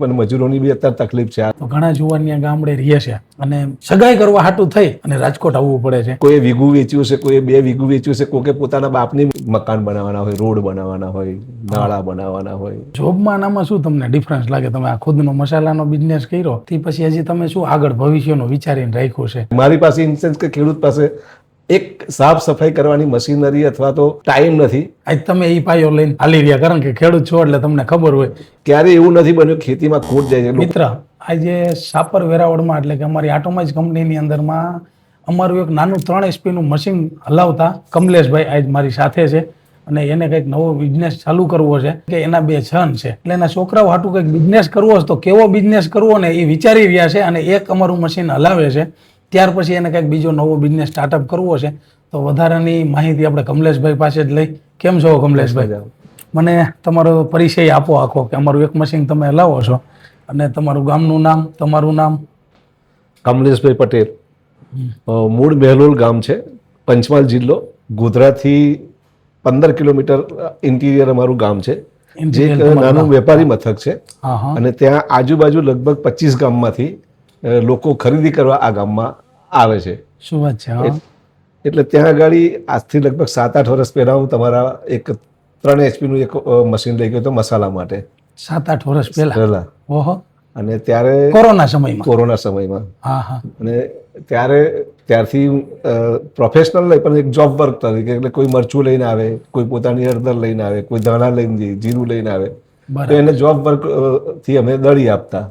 પણ મજૂરોની બી અત્યારે તકલીફ છે. તો ઘણા જુવાનિયા ગામડે રહે છે અને સગાઈ કરવા હાટું થઈ અને રાજકોટ આવવું પડે છે. કોઈ વીઘું વેચ્યું છે, કોઈ 2 વીઘું વેચ્યું છે, કોઈ પોતાના બાપની મકાન બનાવવાના હોય, રોડ બનાવવાના હોય, નાળા બનાવવાના હોય. જોબમાં આમાં શું તમને ડિફરન્સ લાગે? તમે આ ખુદનો મસાલાનો બિઝનેસ કર્યો તે પછી હજી તમે શું આગળ ભવિષ્યનો વિચારીને રાખ્યું છે? મારી પાસે ઇન્સેન્સ કે ખેડૂત પાસે એક સાફ સફાઈ કરવાની મશીનરી અથવા તો ટાઈમ નથી. આજ તમે એ પાયો લઈને હાલી રહ્યા, કારણ કે ખેડૂત છો એટલે તમને ખબર હોય. ક્યારે એવું નથી બન્યું ખેતીમાં ખોટ જાય છે. મિત્ર, આજે સાપર વેરાવળમાં એટલે કે અમારી આટોમાઇઝ કંપનીની અંદરમાં અમારું એક નાનું 3 HP નું મશીન હલાવતા કમલેશભાઈ આજ મારી સાથે છે અને એને કંઈક નવો બિઝનેસ ચાલુ કરવો છે કે એના 2 છન છે એટલે એના છોકરાઓ હાટું કંઈક બિઝનેસ કરવો છે. તો કેવો બિઝનેસ કરવો ને એ વિચારી રહ્યા છે અને એક અમારું મશીન હલાવે છે. ત્યાર પછી એને કંઈક બીજો નવો બિઝનેસ સ્ટાર્ટઅપ કરવો છે. તો વધારાની માહિતી આપણે કમલેશભાઈ પાસે જ લઈ. કેમ છો કમલેશભાઈ? મને તમારો પરિચય આપો આખો, કે અમારું એક મશીન તમે હલાવો છો અને તમારું ગામનું નામ, તમારું નામ. કમલેશભાઈ પટેલ, મૂળ બહેલોલ ગામ છે, પંચમહાલ જિલ્લો. ગોધરાથી 15 કિલોમીટર ઇન્ટિરિયર અમારું ગામ છે, જે એક નાનું વેપારી મથક છે અને ત્યાં આજુબાજુ લગભગ 25 ગામમાંથી લોકો ખરીદી કરવા આ ગામમાં આવે છે. શું વાત છે? એટલે ત્યાં આગળ આજથી લગભગ 7-8 વર્ષ પહેલા હું તમારા એક 3 HP નું એક મશીન લઈ ગયો હતો મસાલા માટે. 7-8 વર્ષ પહેલા? ઓહો. અને ત્યારે કોરોના સમયમાં અને ત્યારથી પ્રોફેશનલ નહીં પણ એક જોબ વર્ક તરીકે, એટલે કોઈ મરચું લઈને આવે, કોઈ પોતાની હળદર લઈને આવે, કોઈ ધાણા લઈને જાય, જીરું લઈને આવે, તો એને જોબ વર્ક થી અમે દળી આપતા.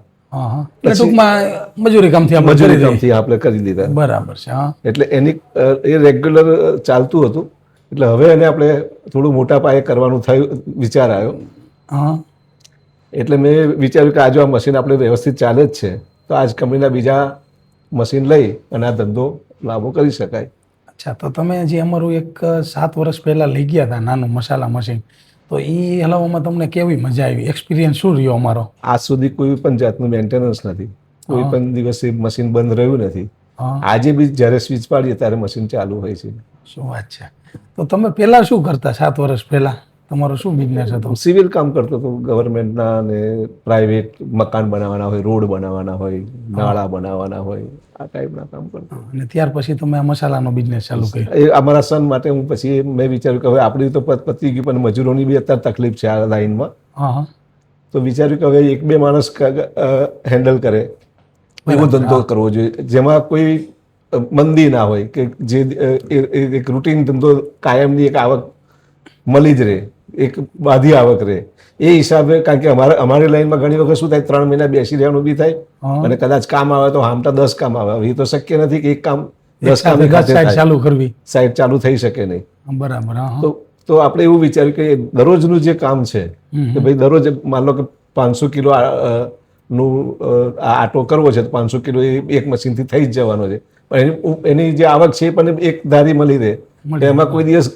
મજૂરી કામથી આપણે કરી દીધા. બરાબર છે. એટલે એની એ રેગ્યુલર ચાલતું હતું. એટલે હવે એને આપણે થોડું મોટા પાયે કરવાનું થયું, વિચાર આવ્યો. એટલે મેં વિચાર્યું કે આજે આ મશીન આપણે વ્યવસ્થિત ચાલે જ છે, તો આજ કંપનીના બીજા મશીન લઈ અને આ ધંધો લાભો કરી શકાય. અચ્છા, તો તમે જે અમારું એક 7 વર્ષ પહેલાં લઈ ગયા હતા નાનું મસાલા મશીન, તો એ હલાવવામાં તમને કેવી મજા આવી? એક્સપિરિયન્સ શું રહ્યો અમારો? આજ સુધી કોઈ પણ જાતનું મેન્ટેનન્સ નથી, કોઈ પણ દિવસે મશીન બંધ રહ્યું નથી. આજે બી જ્યારે સ્વિચ પાડીએ ત્યારે મશીન ચાલુ હોય છે. શું વાત છે? તો તમે પહેલાં શું કરતા? 7 વર્ષ પહેલાં તમારો શું બિઝનેસ હતો? સિવિલ કામ કરતો હતો. ગવર્મેન્ટના અને પ્રાઇવેટ મકાન બનાવવાના હોય, રોડ બનાવવાના હોય, નાળા બનાવવાના હોય, આ ટાઈપના કામ કરતો. અને ત્યાર પછી તમે આ મસાલાનો બિઝનેસ ચાલુ કર્યો? એ અમારા સન માટે હું પછી મેં વિચાર્યું કે હવે આપણી તો પતી ગઈ, પણ મજૂરોની બી અત્યારે તકલીફ છે આ લાઈનમાં. તો વિચાર્યું કે હવે 1-2 માણસ હેન્ડલ કરે એવો ધંધો કરવો જોઈએ, જેમાં કોઈ મંદી ના હોય, કે જે એક રૂટીન ધંધો કાયમની એક આવક મળી જ રહે, એક બાધી આવક રહે. એ હિસાબે, કારણ કે અમારી લાઈનમાં ઘણી વખત શું થાય, 3 મહિના બેસી રહેવાનું બી થાય અને કદાચ કામ આવે તો હામટા 10 કામ આવે. એ તો શક્ય નથી કે એક કામ 10 કામ ચાલુ કરવી, સાઈડ ચાલુ થઈ શકે નહીં. બરાબર. તો આપણે એવું વિચાર્યું કે દરરોજનું જે કામ છે, કે ભાઈ દરરોજ માન લો કે 500 કિલો નું આટો કરવો છે, તો 500 કિલો એક મશીનથી થઈ જ જવાનો છે. પણ એની જે આવક છે એ પણ એક ધારી મળી રહે. એમાં કોઈ દિવસ,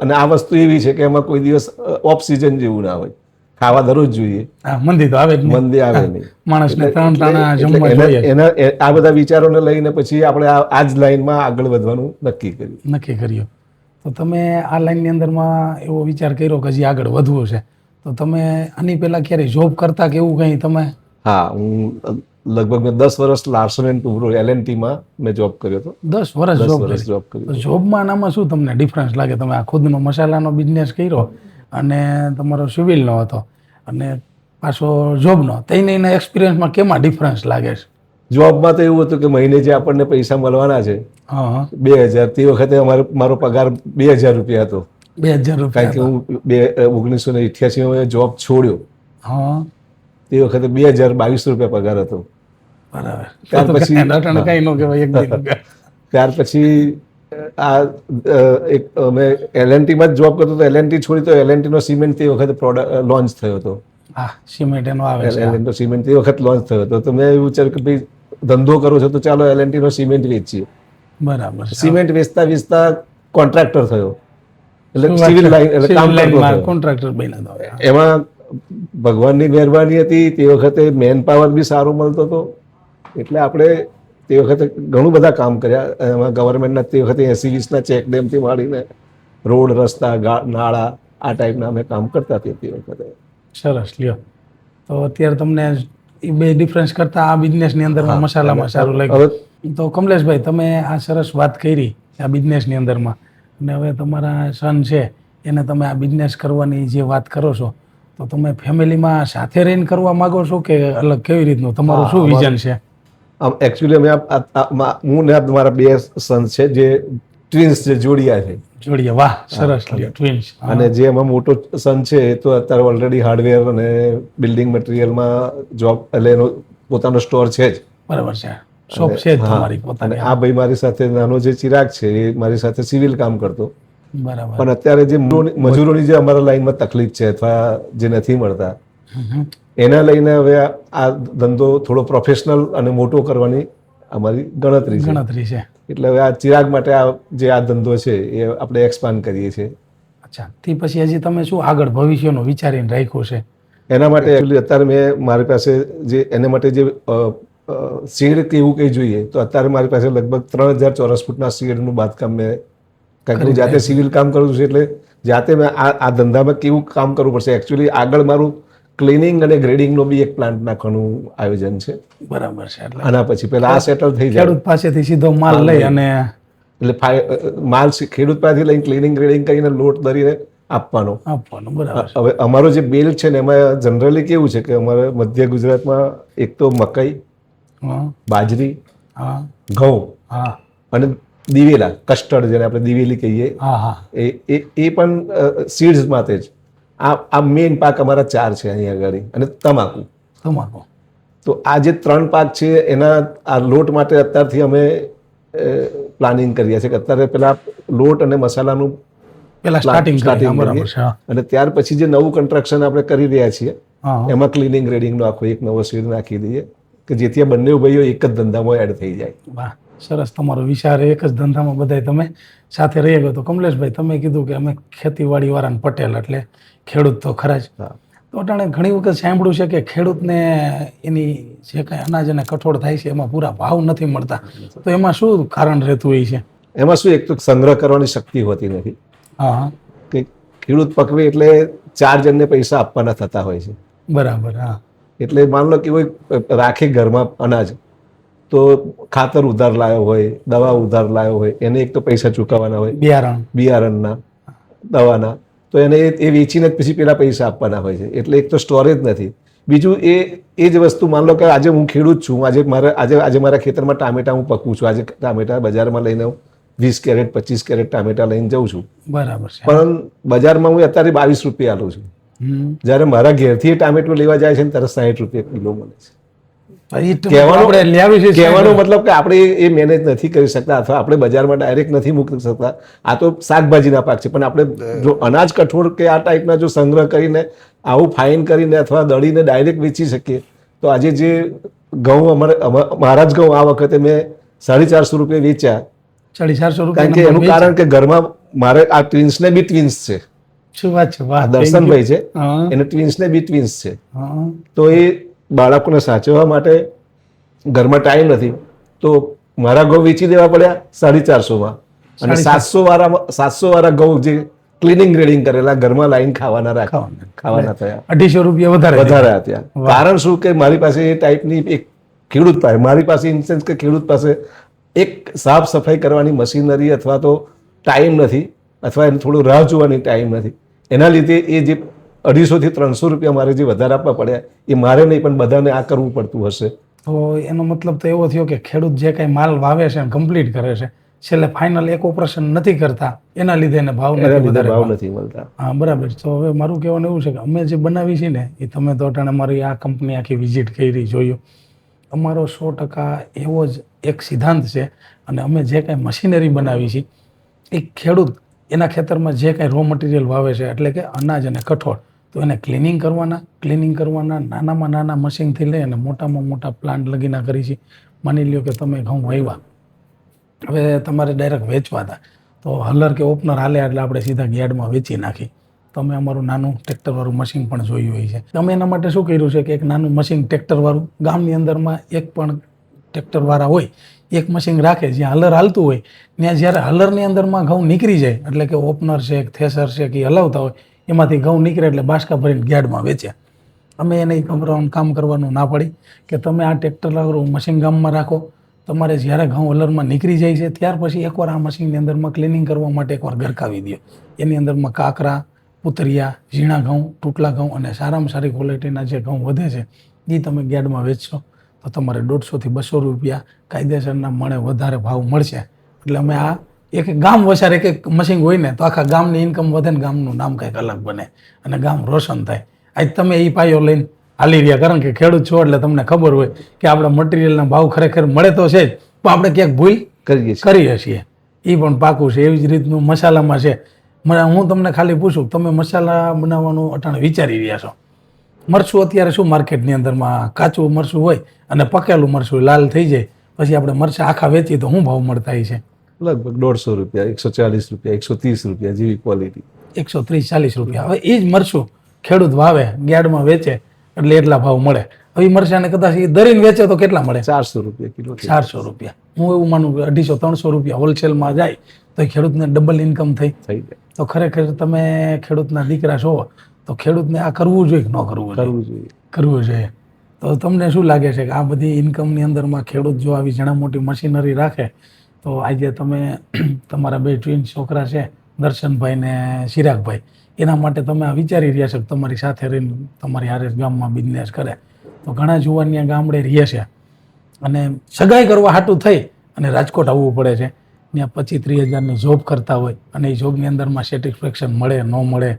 અને આ વસ્તુ એવી છે કે એમાં કોઈ દિવસ ઓફ સિઝન જેવું ના હોય. ખાવા દરરોજ જોઈએ, મંદી તો આવે જ નહીં. મંદી આવે નહીં. માણસને 3 ટાણા જમવા જોઈએ. આ બધા વિચારોને લઈને પછી આપણે આ જ લાઈનમાં આગળ વધવાનું નક્કી કર્યું. તો તમે આ લાઈનની અંદરમાં એવો વિચાર કર્યો કે હજી આગળ વધવું છે, તો તમે આની પહેલા ક્યારે જોબ કરતા કે એવું કંઈ તમે? હા, હું લગભગ 10 વર્ષ લાર્સન એન્ડ ટુબ્રો LNTમાં મેં જોબ કર્યો હતો. 10 વર્ષ જોબ કરી. જોબમાં આમાં શું તમને ડિફરન્સ લાગે? તમે આ ખુદનો મસાલાનો બિઝનેસ કર્યો અને તમારો સિવિલનો હતો અને પાછો જોબનો, તેના એક્સપિરિયન્સમાં કેમાં ડિફરન્સ લાગે છે? જોબમાં તો એવું હતું કે મહિને જે આપણને પૈસા મળવાના છે 2000, તે વખતે મારો પગાર 2000 રૂપિયા હતો. 2000 રૂપિયા? કારણ કે હું 1988 જોબ છોડ્યો, તે વખતે 2022 રૂપિયા પગાર હતો. બરાબર. ત્યાર પછી આ એક મેં LNTમાં જ જોબ કરતો હતો. LNT છોડી તો LNTનો સિમેન્ટ તે વખતે પ્રોડક્ટ લોન્ચ થયો હતો. સિમેન્ટ એનો આવે છે. LNTનો સિમેન્ટ તે વખત લોન્ચ થયો હતો. તો મેં એવું વિચાર્યું કે ભાઈ ધંધો કરો છો તો ચાલો LNTનો સિમેન્ટ વેચીએ. બરાબર. સિમેન્ટ વેચતા કોન્ટ્રાક્ટર થયો, એટલે સિવિલ લાઈન, એટલે કામ કરતો કોન્ટ્રાક્ટર બન્યો. એમાં ભગવાનની મહેરબાની હતી. તે વખતે મેન પાવર બી સારો મળતો હતો, એટલે આપણે તે વખતે ઘણું બધા કામ કર્યા. એમાં ગવર્મેન્ટના તે વખતે 80-20ના ચેકડેમથી માંડીને રોડ, રસ્તા, નાળા, આ ટાઈપના અમે કામ કરતા તે વખતે. સરસ. લ્યો, તો અત્યારે તમને એ બે ડિફરન્સ કરતા આ બિઝનેસની અંદરમાં મસાલામાં સારું લાગ્યું. તો કમલેશભાઈ, તમે આ સરસ વાત કરી આ બિઝનેસની અંદરમાં, અને હવે તમારા સન છે એને તમે આ બિઝનેસ કરવાની જે વાત કરો છો, તો તમે ફેમિલીમાં સાથે રહીને કરવા માંગો છો કે અલગ, કેવી રીતનું તમારું શું વિઝન છે? એકચ્યુઅલી અમે હું ને મારા 2 સન છે જે ટ્વિન્સ છે, જોડિયા છે. જોડિયા, વાહ, સરસ, ટ્વિન્સ. અને જે એમાં મોટો સન છે એ તો અત્યારે ઓલરેડી હાર્ડવેર અને બિલ્ડિંગ મટીરિયલમાં જોબ, એટલે એનો પોતાનો સ્ટોર છે જ. બરાબર છે, શોપ છે જ તમારી પોતાની. અને આ ભાઈ મારી સાથે નાનો જે ચિરાગ છે એ મારી સાથે સિવિલ કામ કરતો. બરાબર. પણ અત્યારે જે મજૂરોની જે અમારા લાઈનમાં તકલીફ છે અથવા જે નથી મળતા, એના લઈને હવે આ ધંધો થોડો પ્રોફેશનલ અને મોટો કરવાની અમારી ગણતરી છે. એટલે હવે આ ચિરાગ માટે આ ધંધો છે એ આપણે એક્સપાન્ડ કરીએ છીએ. અચ્છા, તે પછી હજી તમે શું આગળ ભવિષ્યનું વિચારીને રાખ્યું છે? એના માટે એકચ્યુઅલી અત્યારે મારી પાસે જે એના માટે જે શેડ કે એવું કંઈ જોઈએ તો અત્યારે મારી પાસે લગભગ 3000 ચોરસ ફૂટના શેડનું બાંધકામ મેં, કારણ કે હું જાતે સિવિલ કામ કરું છું એટલે જાતે મેં આ ધંધામાં કેવું કામ કરવું પડશે. એકચ્યુઅલી આગળ મારું ક્લિનિંગ અને ગ્રેડિંગનો બી એક પ્લાન્ટ નાખવાનું આયોજન છે. બરાબર છે. એટલે આના પછી પહેલા આ સેટલ થઈ જાય, ખેડૂત પાસેથી સીધો માલ લઈ અને એટલે માલ ખેડૂત પાસેથી લઈને ક્લિનિંગ ગ્રેડિંગ કરીને લોટ દરીને આપવાનો. બરાબર. હવે અમારો જે બેલ્ટ છે ને એમાં જનરલી કેવું છે કે અમારે મધ્ય ગુજરાતમાં એક તો મકાઈ, બાજરી, ઘઉં અને દિવેલા, કસ્ટર્ડ જેને આપણે દિવેલી કહીએ, એ પણ સીડ્સ માટે જ. આ મેઇન પાક અમારા 4 છે અહીંયા આગળ. અને તમાકુ. તો આ જે 3 પાક છે એના આ લોટ માટે અત્યારથી અમે પ્લાનિંગ કરીએ છીએ કે અત્યારે પેલા લોટ અને મસાલાનું સ્ટાર્ટિંગ કરીએ અને ત્યાર પછી જે નવું કન્સ્ટ્રક્શન આપણે કરી રહ્યા છીએ એમાં ક્લિનિંગ ગ્રેડિંગનો આખો એક નવો સીડ નાખી દઈએ કે જેથી આ બંને ભાઈઓ એક જ ધંધામાં એડ થઈ જાય. વાહ, સરસ તમારો વિચાર. એક જ ધંધામાં બધાય તમે સાથે રહી ગયો. તો કમલેશભાઈ, તમે કીધું કે અમે ખેતીવાડી વાળાને પટેલ એટલે ખેડૂત તો ખરા જ. તો અટાણે ઘણી વખત સાંભળ્યું છે કે ખેડૂતને એની જે કાંઈ અનાજ અને કઠોળ થાય છે એમાં પૂરા ભાવ નથી મળતા. તો એમાં શું કારણ રહેતું હોય છે? એમાં શું, એક તો સંગ્રહ કરવાની શક્તિ હોતી નથી. કે ખેડૂત પકવે એટલે 4 જણને પૈસા આપવાના થતા હોય છે. બરાબર. એટલે માન લો કે કોઈ રાખે ઘરમાં અનાજ, તો ખાતર ઉધાર લાવ્યો હોય, દવા ઉધાર લાવ્યો હોય, એને એક તો પૈસા ચૂકવવાના હોય, બિયારણના, દવાના, તો એને એ વેચીને જ પછી પેલા પૈસા આપવાના હોય છે. એટલે એક તો સ્ટોરેજ નથી. બીજું એ જ વસ્તુ, માન લો કે આજે હું ખેડૂત છું, આજે મારા ખેતરમાં ટામેટા હું પકવું છું, આજે ટામેટા બજારમાં લઈને 20 કેરેટ 25 કેરેટ ટામેટા લઈને જઉં છું. બરાબર છે. પણ બજારમાં હું અત્યારે 22 રૂપિયા આલું છું. જ્યારે મારા ઘેરથી ટામેટું લેવા જાય છે ને ત્યારે 60 રૂપિયા કિલો મળે છે. કહેવાનો મતલબ કે આપણે એ મેનેજ નથી કરી શકતા અથવા આપણે બજારમાં ડાયરેક્ટ નથી મૂકી શકતા. આ તો શાકભાજીના પાક છે, પણ આપણે જો અનાજ, કઠોળ કે આ ટાઈપના જો સંગ્રહ કરીને આવું ફાઇન કરીને અથવા દળીને ડાયરેક્ટ વેચી શકીએ તો આજે જે ઘઉં મારા જ ઘઉં આ વખતે મેં 450 રૂપિયા વેચ્યા. 450 રૂપિયા? કારણ કે એનું કારણ કે ઘરમાં મારે આ ટ્વિન્સને બી ટ્વિન્સ છે. શું વાત છે? વાહ, દર્શનભાઈ છે, એને ટ્વિન્સને બી ટ્વિન્સ છે. તો એ બાળકોને સાચવવા માટે ઘરમાં ટાઈમ નથી, તો મારા ઘઉં વેચી દેવા પડ્યા 450માં. અને 700 વાળા ઘઉં જે ક્લિનિંગ ગ્રેડિંગ કરેલા ઘરમાં લાઈન ખાવાના થયા 250 રૂપિયા વધારે હતા. કારણ શું કે મારી પાસે એ ટાઈપની એક ખેડૂત પાસે, મારી પાસે ઇન સેન્સ કે ખેડૂત પાસે એક સાફ સફાઈ કરવાની મશીનરી અથવા તો ટાઈમ નથી, અથવા એને થોડું રાહ જોવાની ટાઈમ નથી. એના લીધે એ જે 250 થી 300 રૂપિયા મારે જે વધારે આપવા પડ્યા એ મારે નહીં પણ બધાને આ કરવું પડતું હશે. તો એનો મતલબ તો એવો થયો કે ખેડૂત જે કાંઈ માલ વાવે છે કમ્પ્લીટ કરે છે, છેલ્લે ફાઇનલ એક ઓપરેશન નથી કરતા, એના લીધે એને ભાવ નથી મળતા. હા, બરાબર. તો હવે મારું કહેવાનું એવું છે કે અમે જે બનાવી છે ને એ તમે તો અટાણે મારી આ કંપની આખી વિઝિટ કરી, જોયું. અમારો 100% એવો જ એક સિદ્ધાંત છે. અને અમે જે કાંઈ મશીનરી બનાવી છે એ ખેડૂત એના ખેતરમાં જે કાંઈ રો મટીરિયલ વાવે છે, એટલે કે અનાજ અને કઠોળ, તો એને ક્લિનિંગ કરવાના નાનામાં નાના મશીનથી લઈ અને મોટામાં મોટા પ્લાન્ટ લગીના કરી છે. માની લ્યો કે તમે ઘઉં વાવ્યા, હવે તમારે ડાયરેક્ટ વેચવા હતા, તો હલર કે ઓપનર હાલે એટલે આપણે સીધા યાર્ડમાં વેચી નાખી. તો અમે અમારું નાનું ટ્રેક્ટરવાળું મશીન પણ જોયું હોય છે. અમે એના માટે શું કર્યું છે કે એક નાનું મશીન ટ્રેક્ટરવાળું ગામની અંદરમાં એક પણ ટ્રેક્ટરવાળા હોય એક મશીન રાખે, જ્યાં હલર હાલતું હોય ત્યાં જ્યારે હલરની અંદરમાં ઘઉં નીકળી જાય, એટલે કે ઓપનર છે, થેસર છે કે હલાવતા હોય, એમાંથી ઘઉં નીકળે એટલે બાસકા ભરીને યાર્ડમાં વેચ્યા. અમે એને કામ કરવાનું ના પડી કે તમે આ ટ્રેક્ટર મશીન ગામમાં રાખો. તમારે જ્યારે ઘઉં હલરમાં નીકળી જાય છે ત્યાર પછી એકવાર આ મશીનની અંદરમાં ક્લિનિંગ કરવા માટે એકવાર ગરકાવી દો. એની અંદરમાં કાકરા, પુતરિયા, ઝીણા ઘઉં, તૂટલા ઘઉં અને સારામાં સારી ક્વોલિટીના જે ઘઉં વધે છે એ તમે ગેડમાં વેચશો તો તમારે 150 થી 200 રૂપિયા કાયદેસરના મણે વધારે ભાવ મળશે. એટલે અમે આ એક ગામ વસાર એક મશીન હોય ને તો આખા ગામની ઇન્કમ વધે ને ગામનું નામ કંઈક અલગ બને અને ગામ રોશન થાય. આજ તમે એ પાયો લઈને હાલી રહ્યા, કારણ કે ખેડૂત છો એટલે તમને ખબર હોય કે આપણે મટીરિયલના ભાવ ખરેખર મળે તો છે જ, પણ આપણે ક્યાંક ભૂલ કરીએ છીએ. એ પણ પાકું છે. એવી જ રીતનું મસાલામાં છે. હું તમને ખાલી પૂછું, તમે મસાલા બનાવવાનું અટાણે વિચારી રહ્યા છો, મરચું અત્યારે શું માર્કેટની અંદરમાં કાચું મરચું હોય અને પકેલું મરચું લાલ થઈ જાય પછી આપણે મરચાં આખા વેચીએ તો શું ભાવ મળતા છે? લગભગ 150 રૂપિયા, 140 રૂપિયા, 130 રૂપિયા જેવી ક્વોલિટી. 130-40 રૂપિયા. હવે એ જ મરચું ખેડૂત વાવે, ગેડમાં વેચે એટલે એટલા ભાવ મળે. હવે મરચાને કદાચ એ દરીને વેચે તો કેટલા મળે? 400 રૂપિયા કિલો. 400 રૂપિયા. હું એવું માનું કે 250-300 રૂપિયા હોલસેલમાં જાય તો ખેડૂતને ડબલ ઇન્કમ થઈ જાય. તો ખરેખર તમે ખેડૂતના દીકરા છો તો ખેડૂતને આ કરવું જોઈએ કે ન કરવું જોઈએ? કરવું જોઈએ. તો તમને શું લાગે છે કે આ બધી ઇન્કમની અંદરમાં ખેડૂત જો આવી ઘણા મોટી મશીનરી રાખે તો આજે તમે તમારા 2 ટ્વિન છોકરા છે, દર્શનભાઈ ને ચિરાગભાઈ, એના માટે તમે આ વિચારી રહ્યા છો કે તમારી સાથે રહીને તમારી હારે ગામમાં બિઝનેસ કરે તો ઘણા જુવાનિયા ગામડે રહે છે અને સગાઈ કરવા હાટું થઈ અને રાજકોટ આવવું પડે છે. ત્યાં 25-30 હજારની જોબ કરતા હોય અને એ જોબની અંદરમાં સેટિસ્ફેક્શન મળે ન મળે,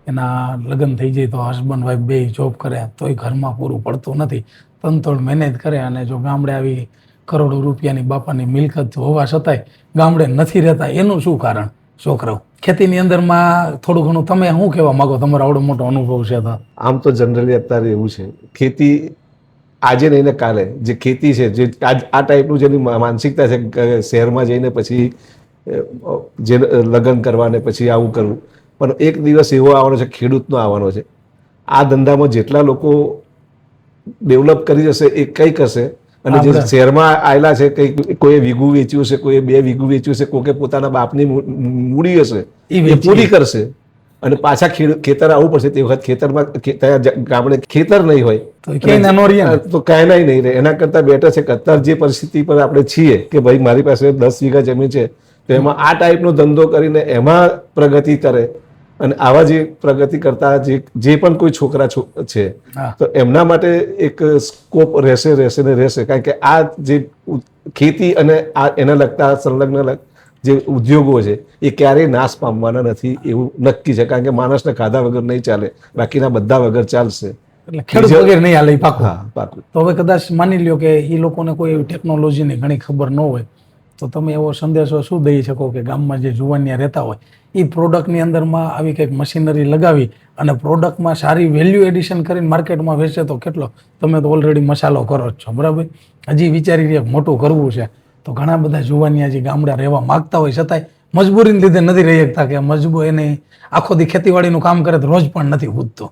એના લગ્ન થઈ જાય તો હસબન્ડ વાઈફ બે જોબ કરે તોય ઘરમાં પૂરું પડતું નથી, તનતોડ મહેનત કરે અને જો ગામડે આવી કરોડો રૂપિયાની બાપાની મિલકત હોવા છતાંય ગામડે નથી રહેતા, એનું શું કારણ? છોકરાઓ ખેતીની અંદરમાં થોડું ઘણું તમે શું કહેવા માંગો? તમારો આવડો મોટો અનુભવ છે તો. આમ તો જનરલી અત્યારે એવું છે, ખેતી આજે નહીં ને કાલે જે ખેતી છે, જે આ ટાઈપનું જેની માનસિકતા છે શહેરમાં જઈને પછી જે લગ્ન કરવા ને પછી આવું કરવું, પણ એક દિવસ એવો આવવાનો છે ખેડૂતનો આવવાનો છે. આ ધંધામાં જેટલા લોકો ડેવલપ કરી જશે એ કંઈક હશે અને જે શહેરમાં આવેલા છે કંઈક કોઈએ વીઘું વેચ્યું હશે, કોઈએ 2 વીઘું વેચ્યું હશે, કોકે પોતાના બાપની મૂડી હશે એ પૂરી કરશે અને પાછા ખેતર આવવું પડશે. તે વખત ખેતરમાં ગામડે ખેતર નહીં હોય તો કાંઈ નહીં રહે. એના કરતાં બેટર છે કે અત્યારે જે પરિસ્થિતિ પર આપણે છીએ કે ભાઈ મારી પાસે 10 વીઘા જમીન છે તો એમાં આ ટાઈપનો ધંધો કરીને એમાં પ્રગતિ કરે અને આવા જે પ્રગતિ કરતા જે પણ કોઈ છોકરા છે તો એમના માટે એક સ્કોપ રહેશે. કારણ કે આ જે ખેતી અને આ એના લગતા સંલગ્ન જે ઉદ્યોગો છે એ ક્યારેય નાશ પામવાના નથી એવું નક્કી છે. કારણ કે માણસને ખાધા વગર નહીં ચાલે, બાકીના બધા વગર ચાલશે. એટલે ખેડૂત વગર નહીં હાલે. પાકું. તો હવે કદાચ માની લ્યો કે એ લોકોને કોઈ એવી ટેકનોલોજીની ઘણી ખબર ન હોય તો તમે એવો સંદેશો શું દઈ શકો કે ગામમાં જે જુવાનિયા રહેતા હોય એ પ્રોડક્ટની અંદરમાં આવી કંઈક મશીનરી લગાવી અને પ્રોડક્ટમાં સારી વેલ્યુ એડિશન કરીને માર્કેટમાં વેચે તો કેટલો? તમે તો ઓલરેડી મસાલો કરો જ છો, બરાબર? હજી વિચારી રહ્યા મોટું કરવું છે તો ઘણા બધા જુવાનિયા જે ગામડા રહેવા માગતા હોય છતાંય મજબૂરીને લીધે નથી રહી શકતા કે એને આખો દી ખેતીવાડીનું કામ કરે તો રોજ પણ નથી ઉગતું.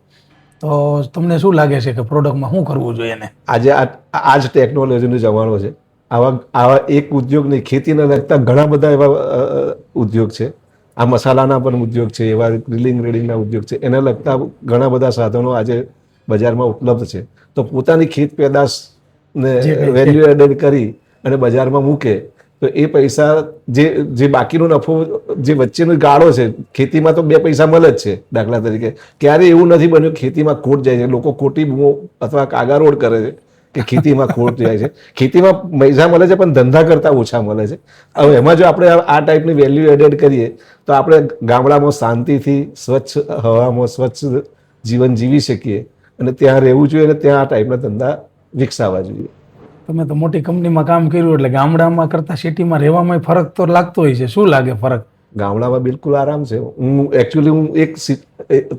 તો તમને શું લાગે છે કે પ્રોડક્ટમાં શું કરવું જોઈએ એને? આજે આ જ ટેકનોલોજીનો જમાનો છે. આવા એક ઉદ્યોગ નહીં, ખેતીને લગતા ઘણા બધા એવા ઉદ્યોગ છે. આ મસાલાના પણ ઉદ્યોગ છે, એવા ગ્રીલિંગ રેડિંગના ઉદ્યોગ છે, એને લગતા ઘણા બધા સાધનો આજે બજારમાં ઉપલબ્ધ છે. તો પોતાની ખેત પેદાશને વેલ્યુ એડેડ કરી અને બજારમાં મૂકે તો એ પૈસા જે બાકીનો નફો જે વચ્ચેનો ગાળો છે, ખેતીમાં તો 2 પૈસા મળે જ છે. દાખલા તરીકે ક્યારે એવું નથી બન્યું ખેતીમાં ખોટ જાય છે. લોકો ખોટી બૂમો અથવા કાગારોડ કરે છે કે ખેતીમાં ખોટ જાય છે. ખેતીમાં પૈસા મળે છે પણ ધંધા કરતાં ઓછા મળે છે. હવે એમાં જો આપણે આ ટાઈપની વેલ્યુ એડેડ કરીએ તો આપણે ગામડામાં શાંતિથી સ્વચ્છ હવામાં સ્વચ્છ જીવન જીવી શકીએ અને ત્યાં રહેવું જોઈએ અને ત્યાં આ ટાઈપના ધંધા વિકસાવવા જોઈએ. તમે તો મોટી કંપનીમાં કામ કર્યું એટલે ગામડામાં કરતાં સિટીમાં રહેવામાં ફરક તો લાગતો હોય છે. શું લાગે ફરક? ગામડામાં બિલકુલ આરામ છે. હું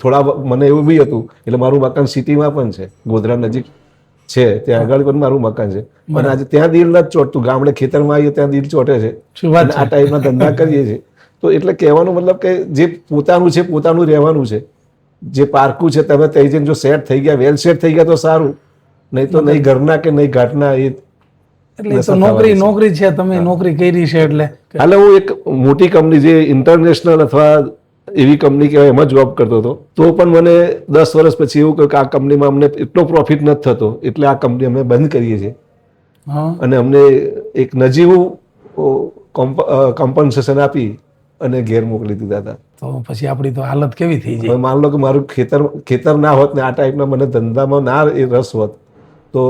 થોડા મને એવું બી હતું એટલે મારું મકાન સિટીમાં પણ છે, ગોધરા નજીક છે, ત્યાં આગળ પણ મારું મકાન છે. પણ આજે ત્યાં દિલ નથી ચોટતું. ગામડે ખેતરમાં આવીએ ત્યાં દિલ ચોટે છે. આ ટાઈપના ધંધા કરીએ છીએ તો એટલે કહેવાનો મતલબ કે જે પોતાનું છે પોતાનું રહેવાનું છે. જે પારકું છે તમે ત્યાં જઈને જો સેટ થઈ ગયા, વેલ સેટ થઈ ગયા તો સારું, નહીં તો નહીં ઘરના કે નહીં ઘાટના. એટલે નોકરી છે, તમે નોકરી કરી છે એટલે હાલે હું એક મોટી કંપની જે ઇન્ટરનેશનલ અથવા એવી કંપની કહેવાય એમાં જોબ કરતો હતો. તો પણ મને 10 વર્ષ પછી એવું કહ્યું કે આ કંપનીમાં અમને એટલો પ્રોફિટ નથી થતો, એટલે આ કંપની અમે બંધ કરીએ છીએ. હા અને અમને એક નજીવું કોમ્પન્સેશન આપી અને ઘેર મોકલી દીધા હતા. તો પછી આપણી તો હાલત કેવી થઈ હવે જાય. માન લો કે મારું ખેતર ના હોત ને આ ટાઈપના મને ધંધામાં ના એ રસ હોત, તો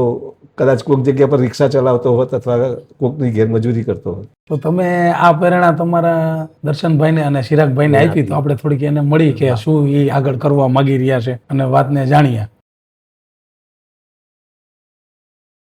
કદાચ કોઈક જગ્યા પર રિક્ષા ચલાવતો હોત અથવા કોઈકની ઘેર મજૂરી કરતો હોત. તો તમે આ પ્રેરણા તમારા દર્શનભાઈને અને ચિરાગભાઈને આપી, તો આપણે થોડીક એને મળી કે શું એ આગળ કરવા માંગી રહ્યા છે અને વાતને જાણીએ.